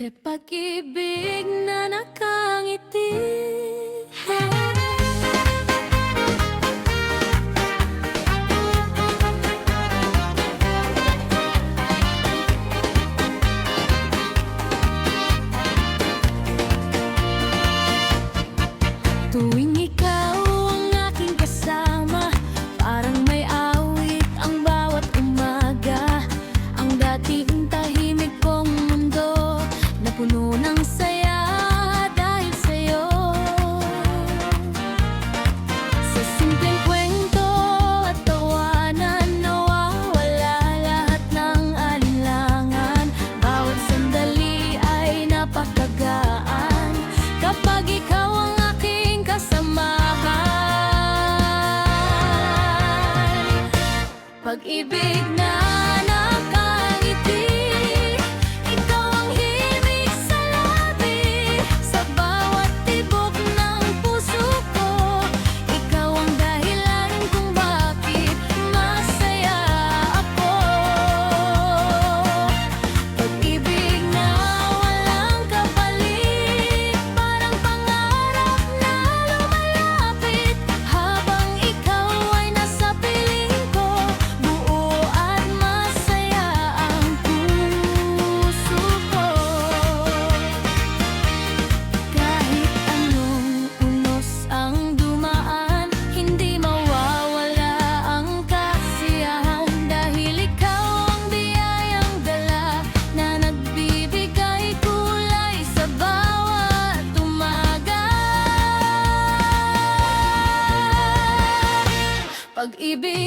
Pag-ibig na nakangiti. Tuwing ikaw ang aking kasama, parang may awit ang bawat umaga. Ang dating tahimik kong mundo, napuno ng saya dahil sa'yo. Sa simpleng kwento at tawanan, nawawala lahat ng alinlangan. Bawat sandali ay napakagaan kapag ikaw ang aking kasamahan. Pag-ibig na nakangiti, ikaw ang himig sa labi. Sa bawat tibok ng puso ko, ikaw ang dahilan kung bakit masaya ako. Pag-ibig na walang kapalit, parang pangarap na lumalapit. Habang ikaw ay nasa piling ko, buo at masaya ang puso ko. Kahit anong unos ang dumaan, hindi mawawala ang kasiyahan. Dahil ikaw ang biyayang dala na nagbibigay kulay sa bawat umaga. Pag-ibig